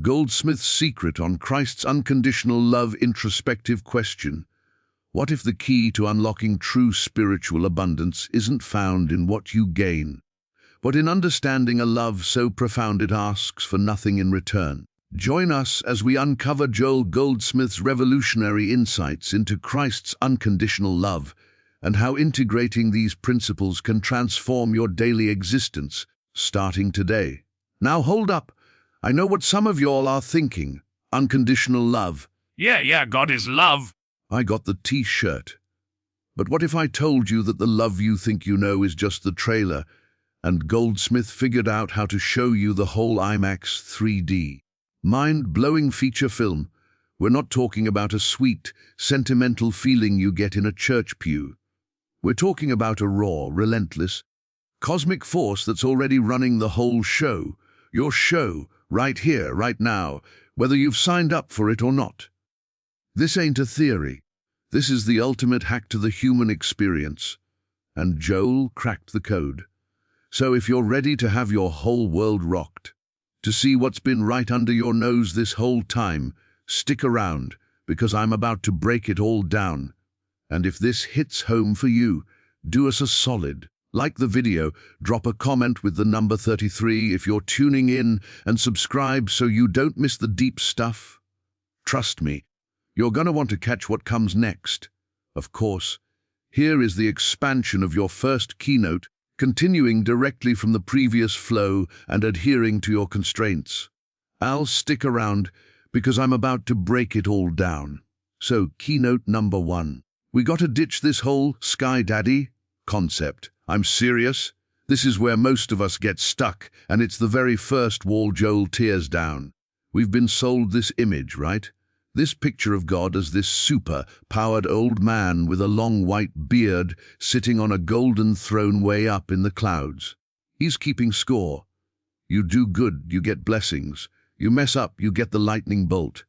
Goldsmith's secret on Christ's unconditional love introspective question. What if the key to unlocking true spiritual abundance isn't found in what you gain, but in understanding a love so profound it asks for nothing in return? Join us as we uncover Joel Goldsmith's revolutionary insights into Christ's unconditional love and how integrating these principles can transform your daily existence, starting today. Now hold up. I know what some of y'all are thinking. Unconditional love. Yeah, God is love. I got the t-shirt. But what if I told you that the love you think you know is just the trailer, and Goldsmith figured out how to show you the whole IMAX 3D? Mind-blowing feature film. We're not talking about a sweet, sentimental feeling you get in a church pew. We're talking about a raw, relentless, cosmic force that's already running the whole show. Your show, right here, right now, whether you've signed up for it or not. This ain't a theory. This is the ultimate hack to the human experience. And Joel cracked the code. So if you're ready to have your whole world rocked, to see what's been right under your nose this whole time, stick around, because I'm about to break it all down. And if this hits home for you, do us a solid. Like the video, drop a comment with the number 33 if you're tuning in, and subscribe so you don't miss the deep stuff. Trust me, you're gonna want to catch what comes next. Of course, here is the expansion of your first keynote, continuing directly from the previous flow and adhering to your constraints. I'll stick around because I'm about to break it all down. So, keynote number 1. We gotta ditch this whole Sky Daddy concept. I'm serious. This is where most of us get stuck, and it's the very first wall Joel tears down. We've been sold this image, right? This picture of God as this super-powered old man with a long white beard sitting on a golden throne way up in the clouds. He's keeping score. You do good, you get blessings. You mess up, you get the lightning bolt.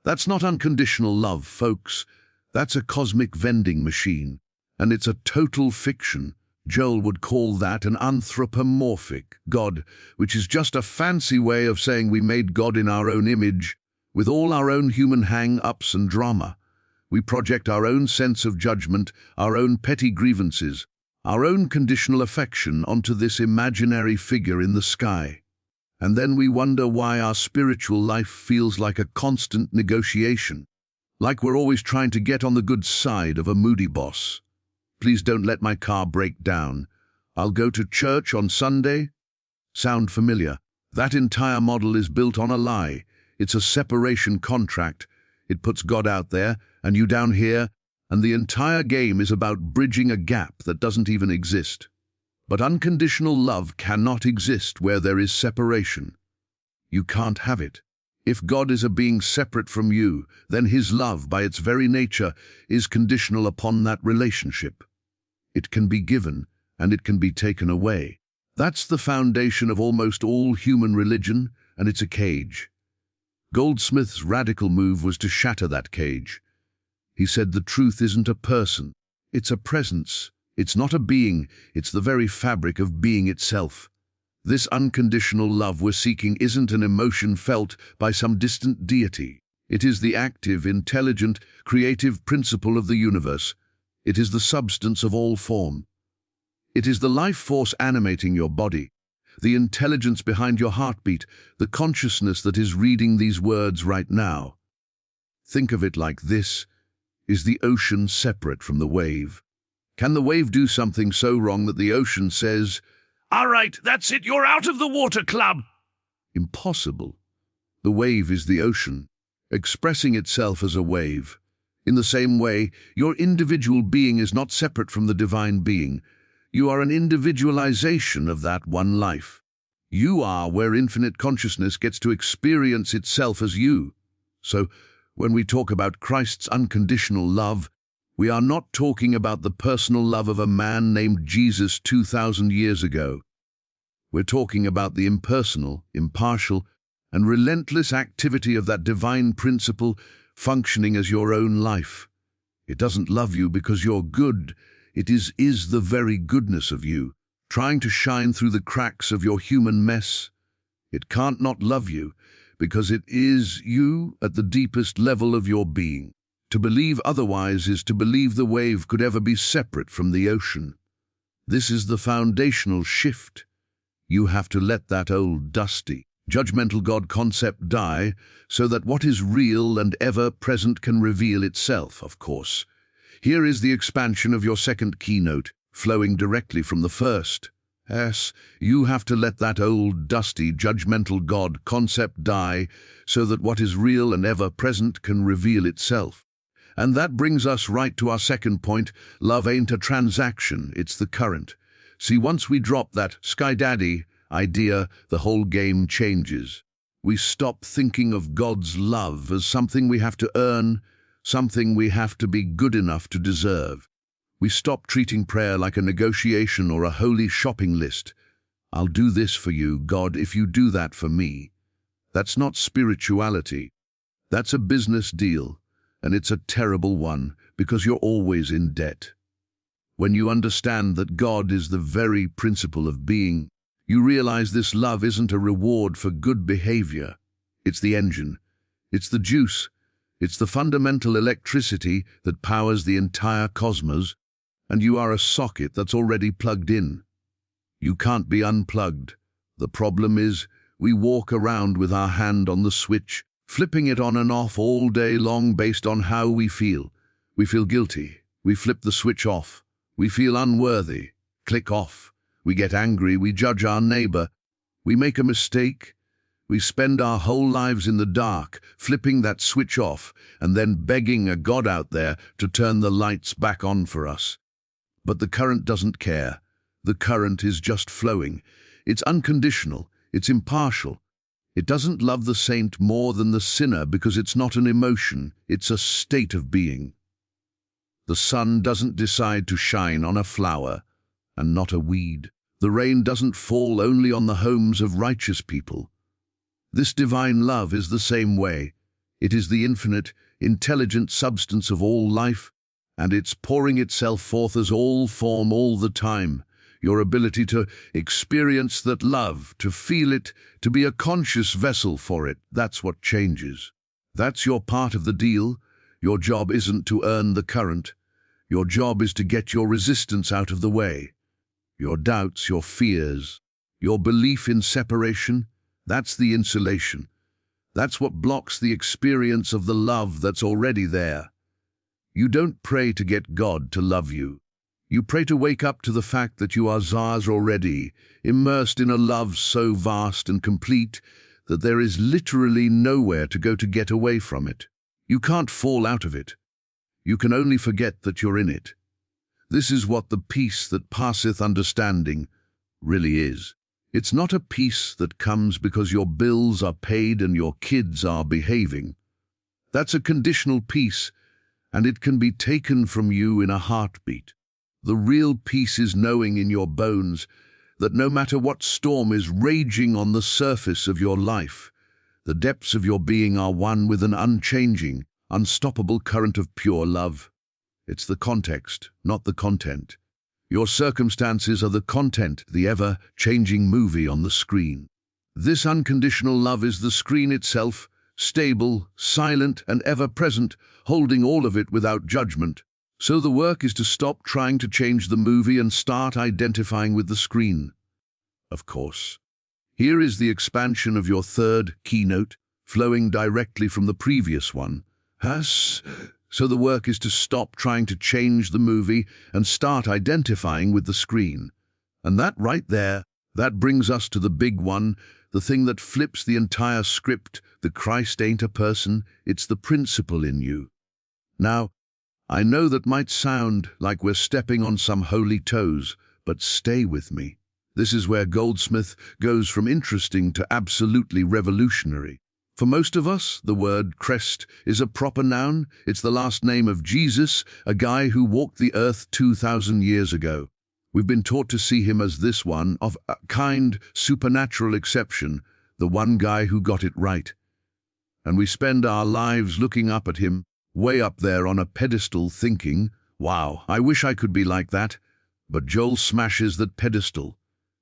That's not unconditional love, folks. That's a cosmic vending machine, and it's a total fiction. Joel would call that an anthropomorphic God, which is just a fancy way of saying we made God in our own image, with all our own human hang-ups and drama. We project our own sense of judgment, our own petty grievances, our own conditional affection onto this imaginary figure in the sky. And then we wonder why our spiritual life feels like a constant negotiation, like we're always trying to get on the good side of a moody boss. Please don't let my car break down. I'll go to church on Sunday. Sound familiar? That entire model is built on a lie. It's a separation contract. It puts God out there and you down here, and the entire game is about bridging a gap that doesn't even exist. But unconditional love cannot exist where there is separation. You can't have it. If God is a being separate from you, then his love, by its very nature, is conditional upon that relationship. It can be given, and it can be taken away. That's the foundation of almost all human religion, and it's a cage. Goldsmith's radical move was to shatter that cage. He said the truth isn't a person, it's a presence. It's not a being, it's the very fabric of being itself. This unconditional love we're seeking isn't an emotion felt by some distant deity. It is the active, intelligent, creative principle of the universe. It is the substance of all form. It is the life force animating your body, the intelligence behind your heartbeat, the consciousness that is reading these words right now. Think of it like this. Is the ocean separate from the wave? Can the wave do something so wrong that the ocean says, All right, that's it, you're out of the water club? Impossible. The wave is the ocean, expressing itself as a wave. In the same way, your individual being is not separate from the divine being. You are an individualization of that one life. You are where infinite consciousness gets to experience itself as you. So, when we talk about Christ's unconditional love, we are not talking about the personal love of a man named Jesus 2,000 years ago. We're talking about the impersonal, impartial, and relentless activity of that divine principle functioning as your own life. It doesn't love you because you're good. It is the very goodness of you, trying to shine through the cracks of your human mess. It can't not love you, because it is you at the deepest level of your being. To believe otherwise is to believe the wave could ever be separate from the ocean. This is the foundational shift. You have to let that old dusty, judgmental God concept die so that what is real and ever-present can reveal itself, of course. Here is the expansion of your second keynote, flowing directly from the first. Yes, you have to let that old, dusty, judgmental God concept die so that what is real and ever-present can reveal itself. And that brings us right to our second point. Love ain't a transaction, it's the current. See, once we drop that Sky Daddy idea, the whole game changes. We stop thinking of God's love as something we have to earn, something we have to be good enough to deserve. We stop treating prayer like a negotiation or a holy shopping list. I'll do this for you, God, if you do that for me. That's not spirituality. That's a business deal. And it's a terrible one, because you're always in debt. When you understand that God is the very principle of being, you realize this love isn't a reward for good behavior. It's the engine. It's the juice. It's the fundamental electricity that powers the entire cosmos, and you are a socket that's already plugged in. You can't be unplugged. The problem is, we walk around with our hand on the switch, flipping it on and off all day long based on how we feel. We feel guilty. We flip the switch off. We feel unworthy. Click off. We get angry. We judge our neighbor. We make a mistake. We spend our whole lives in the dark, flipping that switch off and then begging a God out there to turn the lights back on for us. But the current doesn't care. The current is just flowing. It's unconditional. It's impartial. It doesn't love the saint more than the sinner because it's not an emotion, it's a state of being. The sun doesn't decide to shine on a flower and not a weed. The rain doesn't fall only on the homes of righteous people. This divine love is the same way. It is the infinite, intelligent substance of all life, and it's pouring itself forth as all form all the time. Your ability to experience that love, to feel it, to be a conscious vessel for it, that's what changes. That's your part of the deal. Your job isn't to earn the current. Your job is to get your resistance out of the way. Your doubts, your fears, your belief in separation, that's the insulation. That's what blocks the experience of the love that's already there. You don't pray to get God to love you. You pray to wake up to the fact that you are Zars already, immersed in a love so vast and complete that there is literally nowhere to go to get away from it. You can't fall out of it. You can only forget that you're in it. This is what the peace that passeth understanding really is. It's not a peace that comes because your bills are paid and your kids are behaving. That's a conditional peace, and it can be taken from you in a heartbeat. The real peace is knowing in your bones that no matter what storm is raging on the surface of your life, the depths of your being are one with an unchanging, unstoppable current of pure love. It's the context, not the content. Your circumstances are the content, the ever-changing movie on the screen. This unconditional love is the screen itself, stable, silent, and ever-present, holding all of it without judgment. So the work is to stop trying to change the movie and start identifying with the screen. Of course. Here is the expansion of your third keynote, flowing directly from the previous one. So the work is to stop trying to change the movie and start identifying with the screen. And that right there, that brings us to the big one, the thing that flips the entire script. The Christ ain't a person, it's the principle in you. Now, I know that might sound like we're stepping on some holy toes, but stay with me. This is where Goldsmith goes from interesting to absolutely revolutionary. For most of us, the word Christ is a proper noun. It's the last name of Jesus, a guy who walked the earth 2,000 years ago. We've been taught to see him as this one, of a kind, supernatural exception, the one guy who got it right. And we spend our lives looking up at him, way up there on a pedestal, thinking, wow, I wish I could be like that. But Joel smashes that pedestal.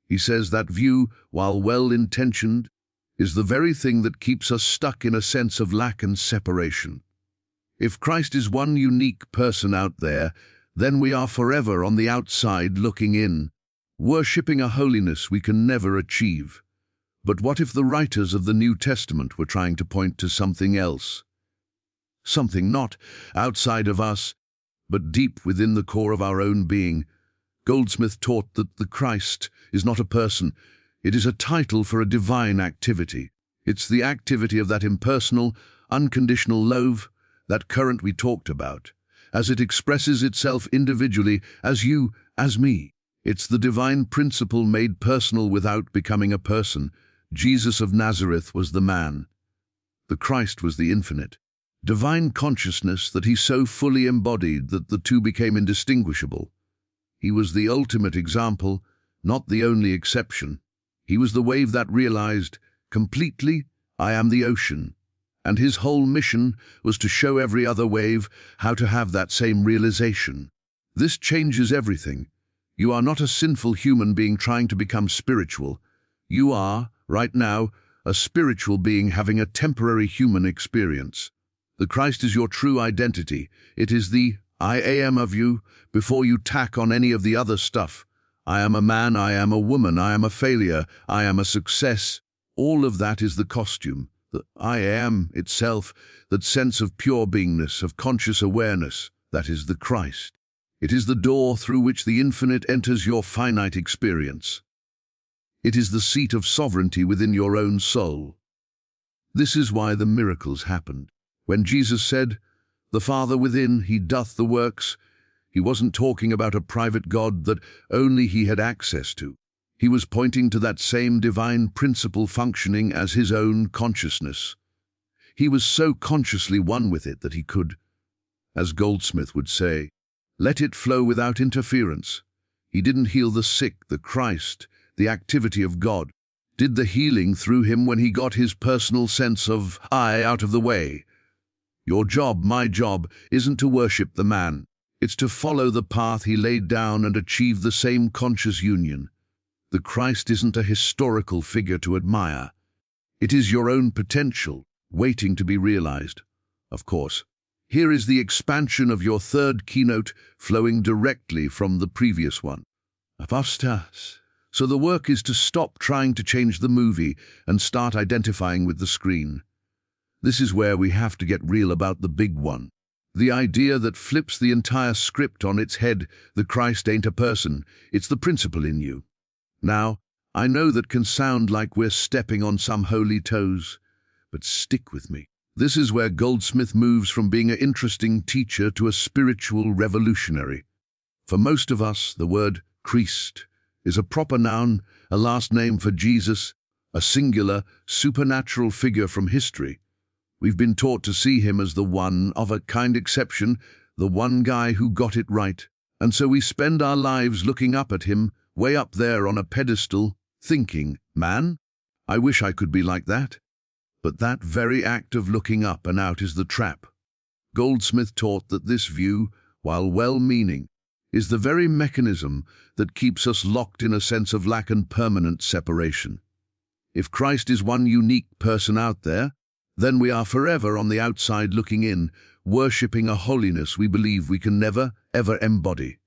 He says that view, while well-intentioned, is the very thing that keeps us stuck in a sense of lack and separation. If Christ is one unique person out there, then we are forever on the outside looking in, worshipping a holiness we can never achieve. But what if the writers of the New Testament were trying to point to something else? Something not outside of us, but deep within the core of our own being. Goldsmith taught that the Christ is not a person, it is a title for a divine activity. It's the activity of that impersonal, unconditional love, that current we talked about, as it expresses itself individually, as you, as me. It's the divine principle made personal without becoming a person. Jesus of Nazareth was the man. The Christ was the infinite, divine consciousness that he so fully embodied that the two became indistinguishable. He was the ultimate example, not the only exception. He was the wave that realized, completely, I am the ocean. And his whole mission was to show every other wave how to have that same realization. This changes everything. You are not a sinful human being trying to become spiritual. You are, right now, a spiritual being having a temporary human experience. The Christ is your true identity. It is the I am of you before you tack on any of the other stuff. I am a man, I am a woman, I am a failure, I am a success. All of that is the costume. The I am itself, that sense of pure beingness, of conscious awareness, that is the Christ. It is the door through which the infinite enters your finite experience. It is the seat of sovereignty within your own soul. This is why the miracles happened. When Jesus said, "The Father within, he doth the works," he wasn't talking about a private God that only he had access to. He was pointing to that same divine principle functioning as his own consciousness. He was so consciously one with it that he could, as Goldsmith would say, let it flow without interference. He didn't heal the sick. The Christ, the activity of God, did the healing through him when he got his personal sense of I out of the way. Your job, my job, isn't to worship the man. It's to follow the path he laid down and achieve the same conscious union. The Christ isn't a historical figure to admire. It is your own potential, waiting to be realized. Of course, here is the expansion of your third keynote, flowing directly from the previous one. Apostas. So the work is to stop trying to change the movie and start identifying with the screen. This is where we have to get real about the big one. The idea that flips the entire script on its head. The Christ ain't a person, it's the principle in you. Now, I know that can sound like we're stepping on some holy toes, but stick with me. This is where Goldsmith moves from being an interesting teacher to a spiritual revolutionary. For most of us, the word Christ is a proper noun, a last name for Jesus, a singular, supernatural figure from history. We've been taught to see him as the one of a kind exception, the one guy who got it right. And so we spend our lives looking up at him, way up there on a pedestal, thinking, man, I wish I could be like that. But that very act of looking up and out is the trap. Goldsmith taught that this view, while well-meaning, is the very mechanism that keeps us locked in a sense of lack and permanent separation. If Christ is one unique person out there, then we are forever on the outside looking in, worshipping a holiness we believe we can never, ever embody.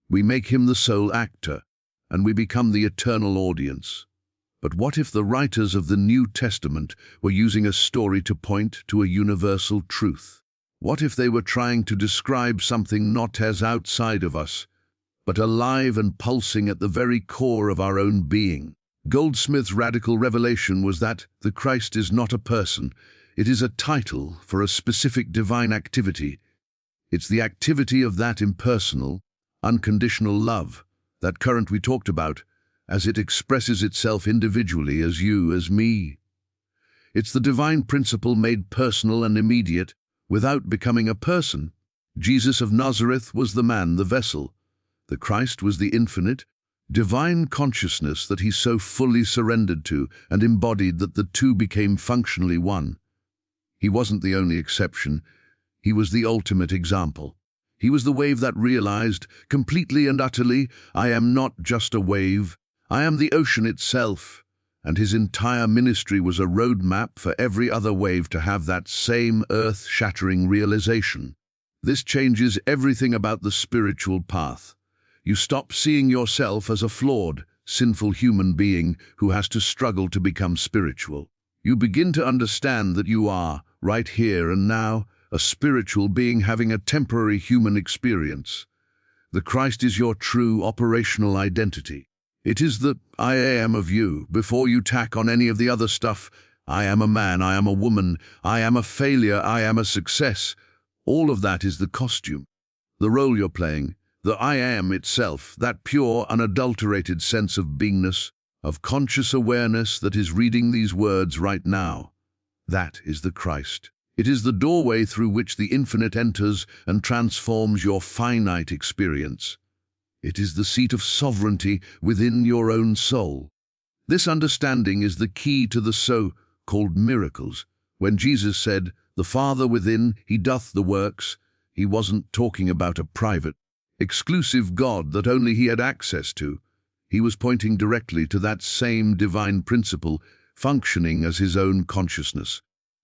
We make him the sole actor, and we become the eternal audience. But what if the writers of the New Testament were using a story to point to a universal truth? What if they were trying to describe something not as outside of us, but alive and pulsing at the very core of our own being? Goldsmith's radical revelation was that the Christ is not a person, it is a title for a specific divine activity. It's the activity of that impersonal, unconditional love, that current we talked about, as it expresses itself individually as you, as me. It's the divine principle made personal and immediate without becoming a person. Jesus of Nazareth was the man, the vessel. The Christ was the infinite, divine consciousness that he so fully surrendered to and embodied that the two became functionally one. He wasn't the only exception. He was the ultimate example. He was the wave that realized, completely and utterly, I am not just a wave, I am the ocean itself. and his entire ministry was a roadmap for every other wave to have that same earth-shattering realization. This changes everything about the spiritual path. You stop seeing yourself as a flawed, sinful human being who has to struggle to become spiritual. You begin to understand that you are, right here and now, a spiritual being having a temporary human experience. The Christ is your true operational identity. It is the I am of you, before you tack on any of the other stuff. I am a man, I am a woman, I am a failure, I am a success. All of that is the costume, the role you're playing, the I am itself, that pure, unadulterated sense of beingness, of conscious awareness that is reading these words right now. That is the Christ. It is the doorway through which the infinite enters and transforms your finite experience. It is the seat of sovereignty within your own soul. This understanding is the key to the so-called miracles. When Jesus said, "The Father within, he doth the works," he wasn't talking about a private, exclusive God that only he had access to. He was pointing directly to that same divine principle functioning as his own consciousness.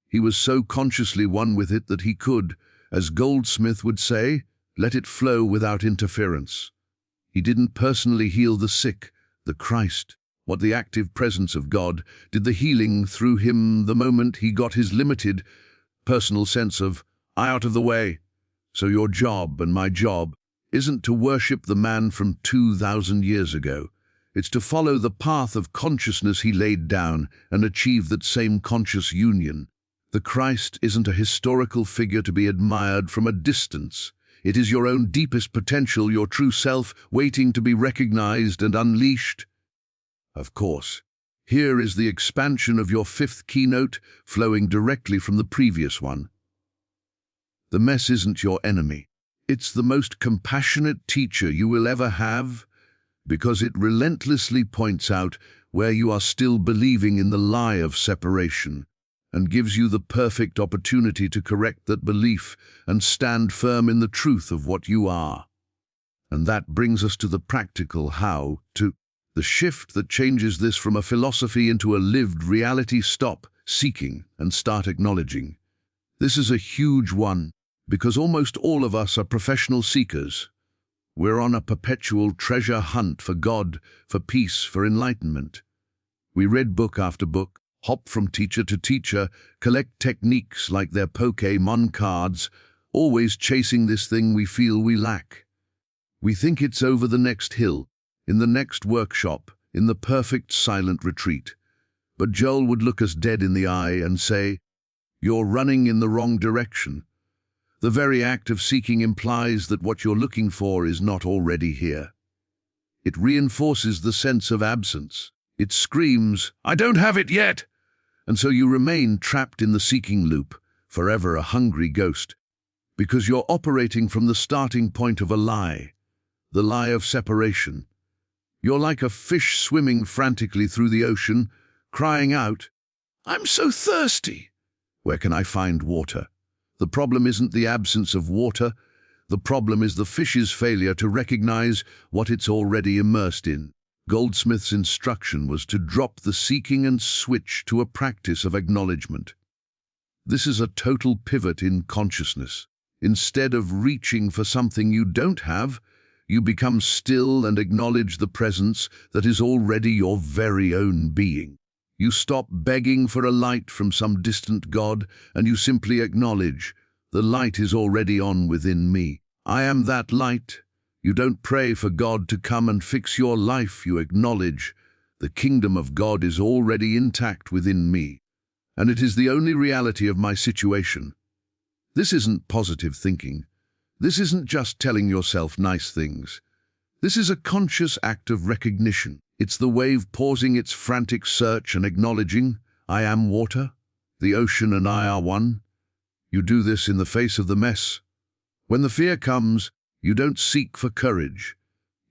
He was so consciously one with it that he could, as Goldsmith would say, let it flow without interference. He didn't personally heal the sick, the Christ, what the active presence of God, did the healing through him the moment he got his limited, personal sense of, I out of the way. So your job and my job isn't to worship the man from 2,000 years ago. It's to follow the path of consciousness he laid down and achieve that same conscious union. The Christ isn't a historical figure to be admired from a distance. It is your own deepest potential, your true self, waiting to be recognized and unleashed. Of course, here is the expansion of your fifth keynote, flowing directly from the previous one. The mess isn't your enemy. It's the most compassionate teacher you will ever have, because it relentlessly points out where you are still believing in the lie of separation, and gives you the perfect opportunity to correct that belief and stand firm in the truth of what you are. And that brings us to the practical how to, the shift that changes this from a philosophy into a lived reality. Stop seeking and start acknowledging. This is a huge one, because almost all of us are professional seekers. We're on a perpetual treasure hunt for God, for peace, for enlightenment. We read book after book, hop from teacher to teacher, collect techniques like their Pokémon cards, always chasing this thing we feel we lack. We think it's over the next hill, in the next workshop, in the perfect silent retreat. But Joel would look us dead in the eye and say, "You're running in the wrong direction." The very act of seeking implies that what you're looking for is not already here. It reinforces the sense of absence. It screams, "I don't have it yet!" And so you remain trapped in the seeking loop, forever a hungry ghost, because you're operating from the starting point of a lie, the lie of separation. You're like a fish swimming frantically through the ocean, crying out, "I'm so thirsty! Where can I find water?" The problem isn't the absence of water. The problem is the fish's failure to recognize what it's already immersed in. Goldsmith's instruction was to drop the seeking and switch to a practice of acknowledgement. This is a total pivot in consciousness. Instead of reaching for something you don't have, you become still and acknowledge the presence that is already your very own being. You stop begging for a light from some distant God, and you simply acknowledge, the light is already on within me. I am that light. You don't pray for God to come and fix your life. You acknowledge, the kingdom of God is already intact within me, and it is the only reality of my situation. This isn't positive thinking. This isn't just telling yourself nice things. This is a conscious act of recognition. It's the wave pausing its frantic search and acknowledging, I am water, the ocean and I are one. You do this in the face of the mess. When the fear comes, you don't seek for courage.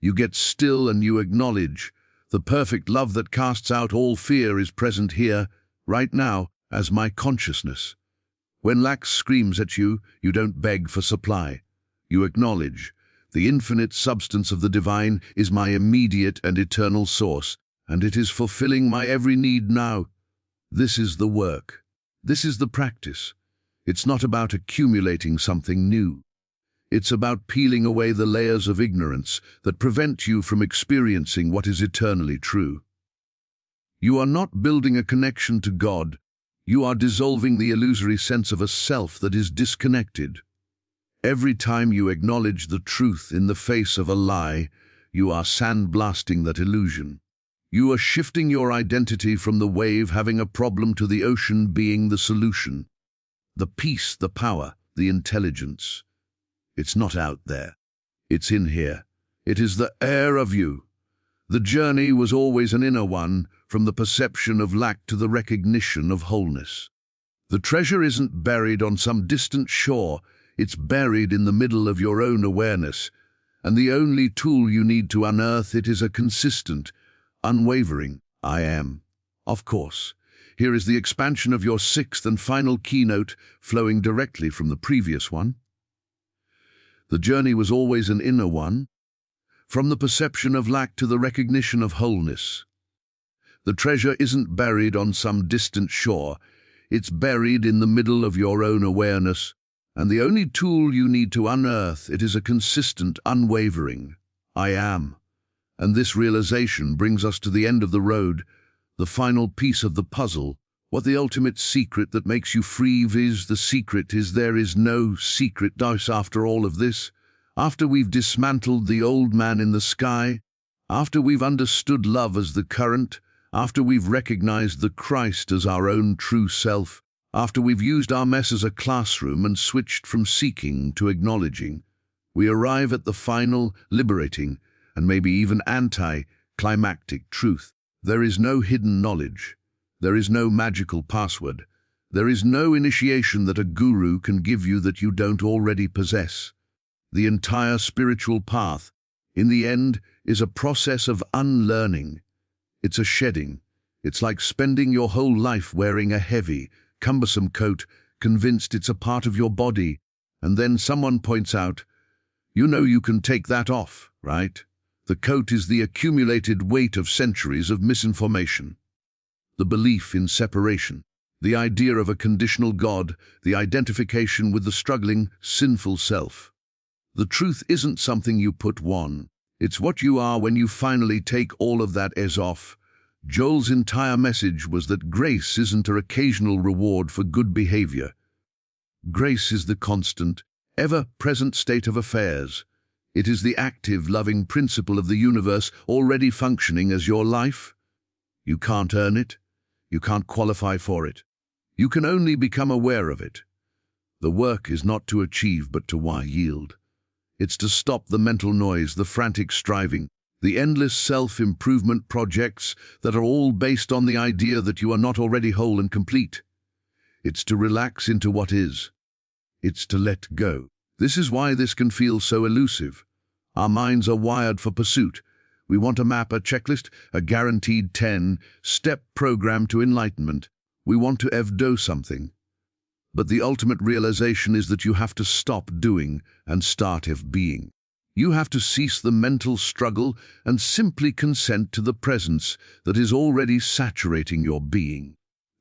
You get still and you acknowledge, the perfect love that casts out all fear is present here, right now, as my consciousness. When lack screams at you, you don't beg for supply. You acknowledge, the infinite substance of the divine is my immediate and eternal source, and it is fulfilling my every need now. This is the work. This is the practice. It's not about accumulating something new. It's about peeling away the layers of ignorance that prevent you from experiencing what is eternally true. You are not building a connection to God. You are dissolving the illusory sense of a self that is disconnected. Every time you acknowledge the truth in the face of a lie, you are sandblasting that illusion. You are shifting your identity from the wave having a problem to the ocean being the solution. The peace, the power, the intelligence. It's not out there. It's in here. It is the air of you. The journey was always an inner one, from the perception of lack to the recognition of wholeness. The treasure isn't buried on some distant shore. It's buried in the middle of your own awareness. And the only tool you need to unearth it is a consistent, unwavering I am. Of course, here is the expansion of your sixth and final keynote, flowing directly from the previous one. The journey was always an inner one, from the perception of lack to the recognition of wholeness. The treasure isn't buried on some distant shore. It's buried in the middle of your own awareness, and the only tool you need to unearth it is a consistent, unwavering I am. And this realization brings us to the end of the road, the final piece of the puzzle. What the ultimate secret that makes you free is. The secret is there is no secret dice after all of this. After we've dismantled the old man in the sky, after we've understood love as the current, after we've recognized the Christ as our own true self, after we've used our mess as a classroom and switched from seeking to acknowledging, we arrive at the final, liberating, and maybe even anti-climactic truth. There is no hidden knowledge. There is no magical password. There is no initiation that a guru can give you that you don't already possess. The entire spiritual path, in the end, is a process of unlearning. It's a shedding. It's like spending your whole life wearing a heavy, cumbersome coat, convinced it's a part of your body, and then someone points out, you know you can take that off, right? The coat is the accumulated weight of centuries of misinformation. The belief in separation, the idea of a conditional God, the identification with the struggling, sinful self. The truth isn't something you put on. It's what you are when you finally take all of that off. Joel's entire message was that grace isn't an occasional reward for good behavior. Grace is the constant, ever-present state of affairs. It is the active, loving principle of the universe already functioning as your life. You can't earn it. You can't qualify for it. You can only become aware of it. The work is not to achieve but to yield. It's to stop the mental noise, the frantic striving, the endless self-improvement projects that are all based on the idea that you are not already whole and complete. It's to relax into what is. It's to let go. This is why this can feel so elusive. Our minds are wired for pursuit. We want a map, a checklist, a guaranteed 10-step program to enlightenment. We want to do something. But the ultimate realization is that you have to stop doing and start being. You have to cease the mental struggle and simply consent to the presence that is already saturating your being.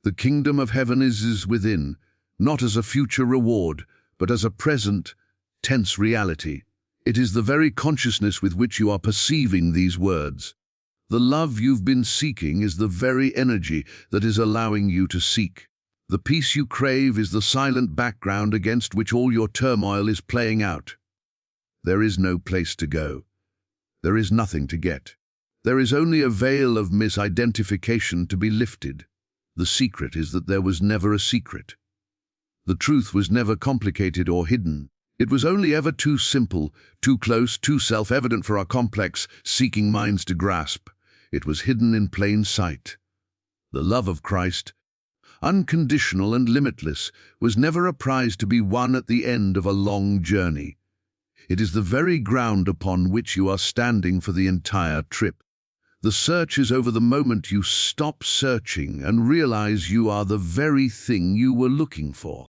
The kingdom of heaven is within, not as a future reward, but as a present, tense reality. It is the very consciousness with which you are perceiving these words. The love you've been seeking is the very energy that is allowing you to seek. The peace you crave is the silent background against which all your turmoil is playing out. There is no place to go. There is nothing to get. There is only a veil of misidentification to be lifted. The secret is that there was never a secret. The truth was never complicated or hidden. It was only ever too simple, too close, too self-evident for our complex, seeking minds to grasp. It was hidden in plain sight. The love of Christ, unconditional and limitless, was never a prize to be won at the end of a long journey. It is the very ground upon which you are standing for the entire trip. The search is over the moment you stop searching and realize you are the very thing you were looking for.